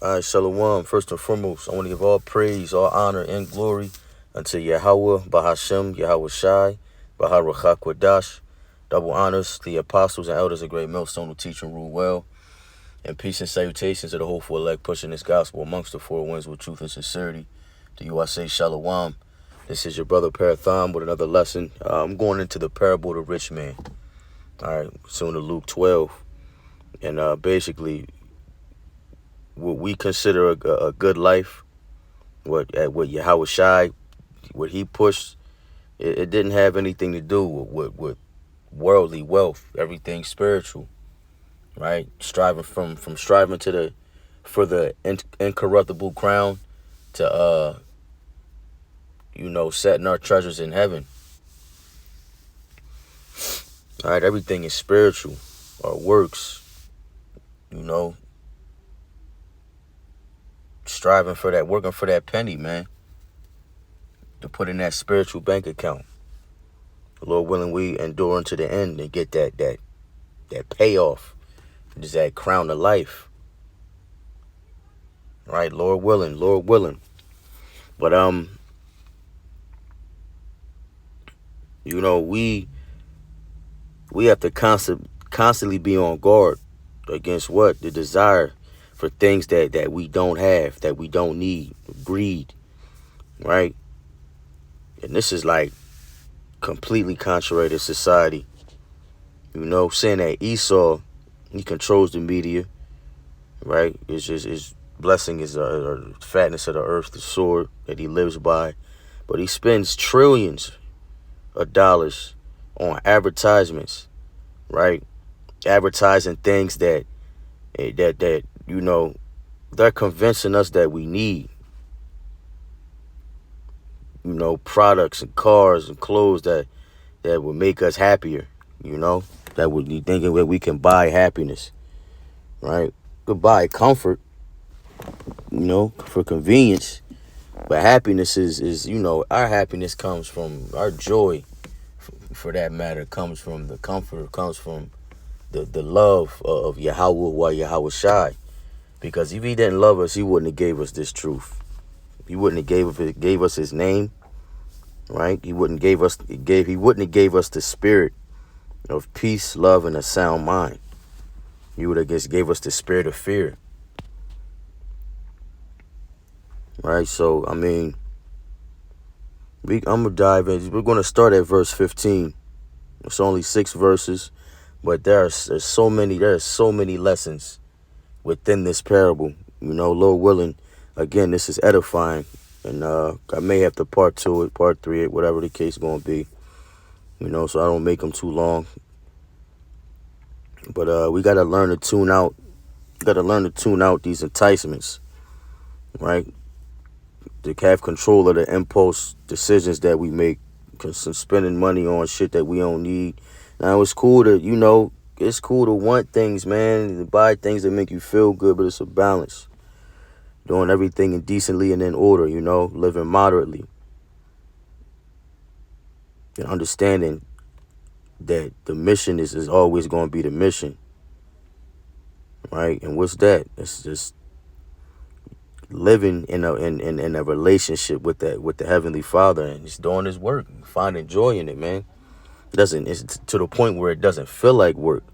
All right, Shalom. First and foremost, I want to give all praise, all honor, and glory unto Yahweh, Bahashem, Yahweh Shai, Baharachak Kwadash. Double honors, the apostles and elders of Great Millstone who teach and rule well. And peace and salutations to the hopeful elect pushing this gospel amongst the four winds with truth and sincerity. To you I say Shalom. This is your brother Parathon with another lesson. I'm going into the parable of the rich man. All right, soon to Luke 12. And basically, what we consider a good life, what Yahweh Shai, what he pushed, it didn't have anything to do with worldly wealth, everything spiritual, right? Striving from striving for the incorruptible crown to setting our treasures in heaven. All right, everything is spiritual, or works, striving for that, working for that penny, man, to put in that spiritual bank account. Lord willing, we endure unto the end and get that payoff, just that crown of life. Right, Lord willing. But we have to constantly be on guard against what? The desire for things that we don't have, that we don't need, greed, right? And this is like completely contrary to society. Saying that Esau, he controls the media, right? It's just his blessing is the fatness of the earth, the sword that he lives by. But he spends trillions of dollars on advertisements, right? Advertising things that they're convincing us that we need. Products and cars and clothes that will make us happier, that would be thinking that we can buy happiness, right? Could buy comfort, for convenience. But happiness is our happiness comes from our joy, for that matter, comes from the comfort, comes from the love of Yahweh Shai. Because if he didn't love us, he wouldn't have gave us this truth. He wouldn't have gave us his name, right? He wouldn't have gave us the spirit of peace, love, and a sound mind. He would have just gave us the spirit of fear. Right? So, I'm gonna dive in. We're gonna start at verse 15. It's only 6 verses, but there's so many lessons within this parable. Lord willing, again, this is edifying. And I may have to part 2 it, part 3 it, whatever the case gonna be. So I don't make them too long. But we gotta learn to tune out. These enticements, right? To have control of the impulse decisions that we make, spending money on shit that we don't need. Now it's cool to want things, man, to buy things that make you feel good, but it's a balance. Doing everything indecently and in order, living moderately. And understanding that the mission is always going to be the mission. Right? And what's that? It's just living in a relationship with the Heavenly Father and just doing his work, finding joy in it, man. It's to the point where it doesn't feel like work.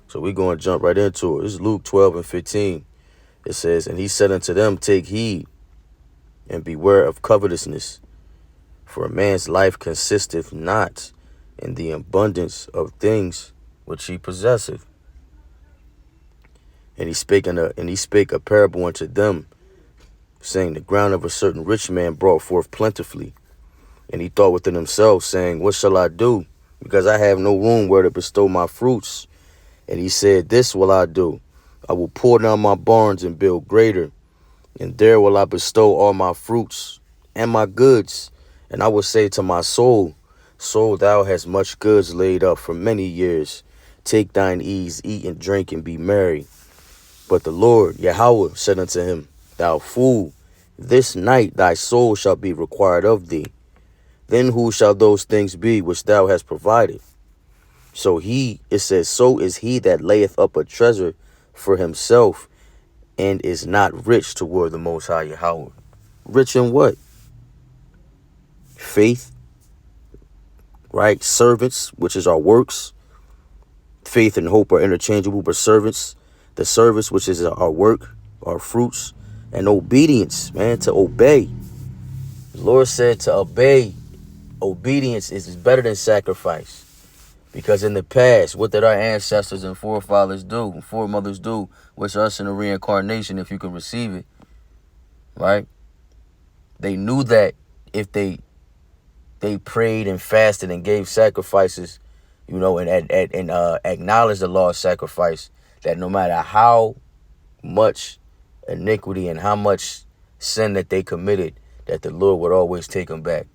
So we're going to jump right into it. This is Luke 12 and 15. It says, "And he said unto them, Take heed, and beware of covetousness. For a man's life consisteth not in the abundance of things which he possesseth. And he spake a parable unto them, saying, The ground of a certain rich man brought forth plentifully. And he thought within himself, saying, What shall I do? Because I have no room where to bestow my fruits. And he said, This will I do. I will pour down my barns and build greater, and there will I bestow all my fruits and my goods. And I will say to my soul, Soul, thou hast much goods laid up for many years. Take thine ease, eat and drink, and be merry. But the Lord, Yahweh, said unto him, Thou fool, this night thy soul shall be required of thee. Then who shall those things be which thou hast provided? So is he that layeth up a treasure for himself and is not rich toward the Most High Yahweh. Rich in what? Faith, right? Servants, which is our works. Faith and hope are interchangeable, but servants, the service, which is our work, our fruits, and obedience, man, to obey. The Lord said to obey. Obedience is better than sacrifice. Because in the past, what did our ancestors and forefathers do, and foremothers do, which us in the reincarnation, if you can receive it, right? They knew that if they prayed and fasted and gave sacrifices, you know, and acknowledged the law of sacrifice, that no matter how much iniquity and how much sin that they committed, that the Lord would always take them back.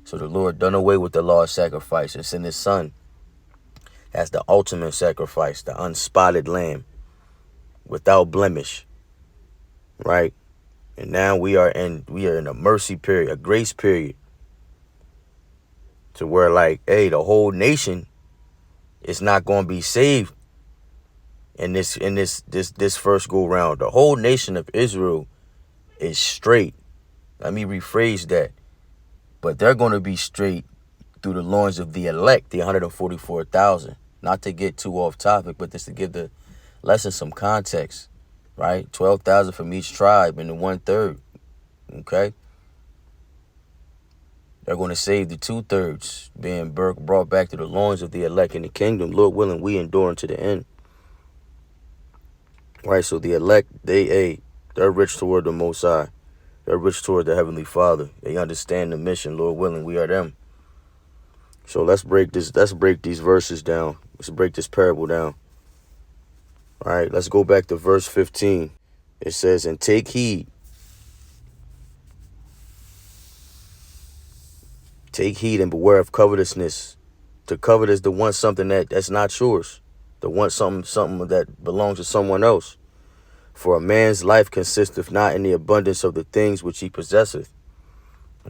So the Lord done away with the law of sacrifice and sent his son as the ultimate sacrifice, the unspotted lamb, without blemish, right? And now we are in a mercy period, a grace period, to where, like, hey, the whole nation is not going to be saved in this first go round. The whole nation of Israel is straight. Let me rephrase that. But they're going to be straight through the loins of the elect, the 144,000. Not to get too off topic, but just to give the lesson some context, right? 12,000 from each tribe and the 1/3, okay? They're going to save the 2/3, being brought back to the loins of the elect in the kingdom. Lord willing, we endure unto the end. Right, so the elect, they're rich toward the Most High. They're rich toward the Heavenly Father. They understand the mission. Lord willing, we are them. So let's break these verses down. Let's break this parable down. All right, let's go back to verse 15. It says, and take heed. Take heed and beware of covetousness. To covet is to want something that's not yours. To want something that belongs to someone else. For a man's life consisteth not in the abundance of the things which he possesseth.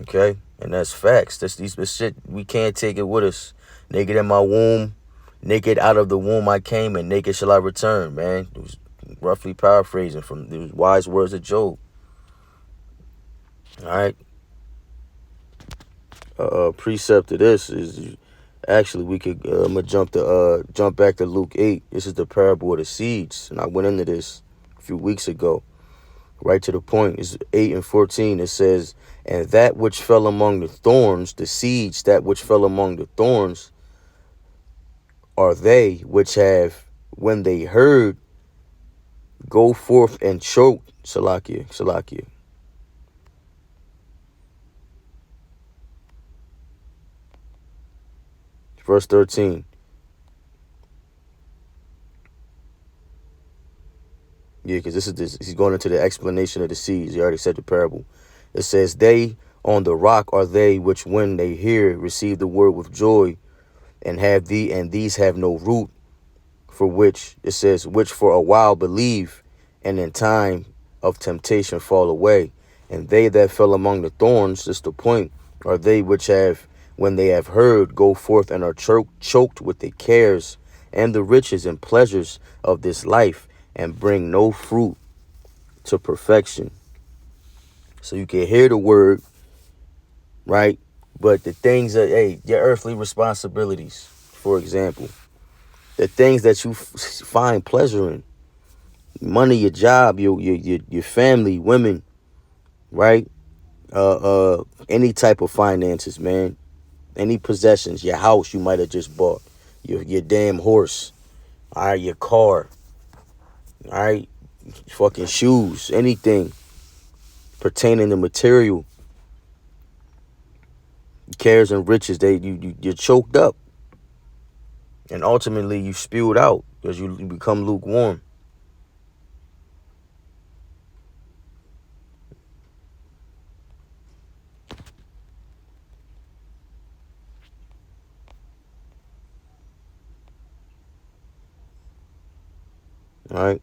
Okay? And that's facts. This shit, we can't take it with us. Naked in my womb, naked out of the womb I came, and naked shall I return, man. It was roughly paraphrasing from the wise words of Job. All right? Precept to this is, actually, we could, I'm going to jump back to Luke 8. This is the parable of the seeds. And I went into this a few weeks ago. Right to the point. It's 8 and 14. It says, and that which fell among the thorns, the seeds, that which fell among the thorns, are they which have, when they heard, go forth and choke. Salakia. Verse 13. Yeah, because he's going into the explanation of the seeds. He already said the parable. It says, they on the rock are they which when they hear receive the word with joy, and these have no root, for which, it says, which for a while believe, and in time of temptation fall away. And they that fell among the thorns, just the point, are they which have, when they have heard, go forth and are choked with the cares and the riches and pleasures of this life, and bring no fruit to perfection. So you can hear the word, right? But the things that, hey, your earthly responsibilities, for example, the things that you find pleasure in, money, your job, your family, women, right? Any type of finances, man. Any possessions, your house you might have just bought, your damn horse, all right, your car, all right, fucking shoes, anything pertaining to material, cares and riches, you're choked up, and ultimately you spewed out because you become lukewarm. All right.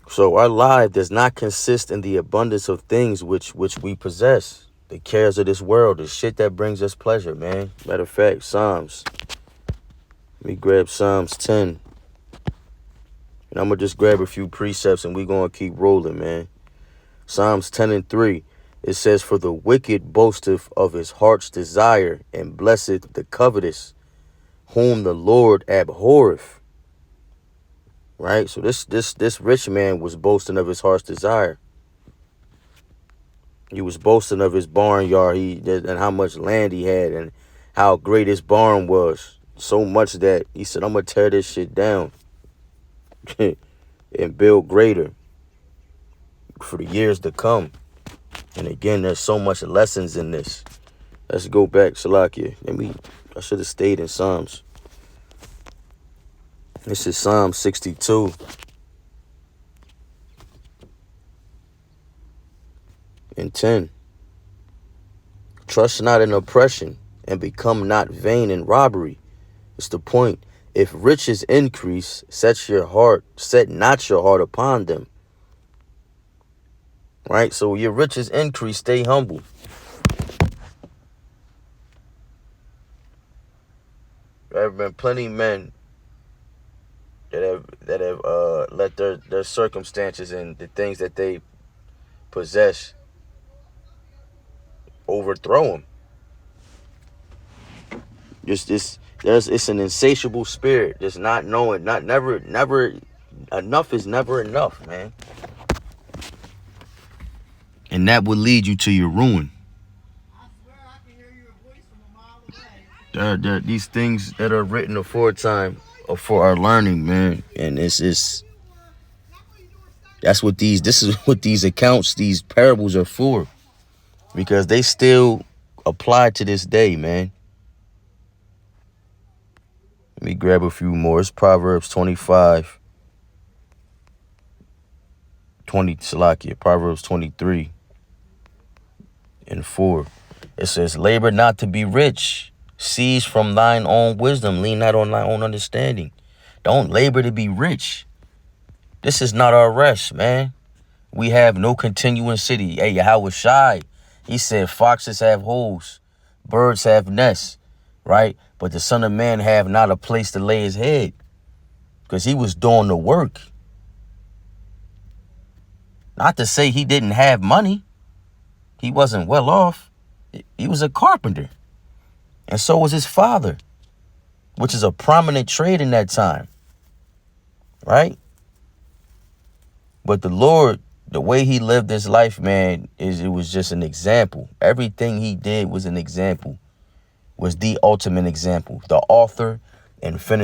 So our life does not consist in the abundance of things which we possess. The cares of this world, the shit that brings us pleasure, man. Matter of fact, Psalms. Let me grab Psalms 10. And I'm going to just grab a few precepts and we're going to keep rolling, man. Psalms 10:3. It says, for the wicked boasteth of his heart's desire, and blesseth the covetous, whom the Lord abhorreth. Right? So this rich man was boasting of his heart's desire. He was boasting of his barnyard and how much land he had and how great his barn was. So much that he said, I'm going to tear this shit down and build greater for the years to come. And again, there's so much lessons in this. Let's go back, Salakia. I should have stayed in Psalms. This is Psalm 62. And 10. Trust not in oppression, and become not vain in robbery. It's the point. If riches increase, set not your heart upon them. Right? So your riches increase, stay humble. There have been plenty of men that have let their circumstances and the things that they possess overthrow them. It's an insatiable spirit, just not knowing, never enough is never enough, man. And that will lead you to your ruin. I swear I can hear your voice from a mile away. These things that are written aforetime are for our learning, man. And this is what these accounts, these parables are for. Because they still apply to this day, man. Let me grab a few more. It's Proverbs 25. Proverbs 23 and 4. It says, labor not to be rich. Cease from thine own wisdom. Lean not on thine own understanding. Don't labor to be rich. This is not our rest, man. We have no continuing city. Hey, Yahweh Shai, he said, foxes have holes, birds have nests, right? But the Son of Man have not a place to lay his head, because he was doing the work. Not to say he didn't have money. He wasn't well off. He was a carpenter. And so was his father, which is a prominent trade in that time, right? But the Lord, the way he lived his life, man, it was just an example. Everything he did was an example, was the ultimate example. The author and finisher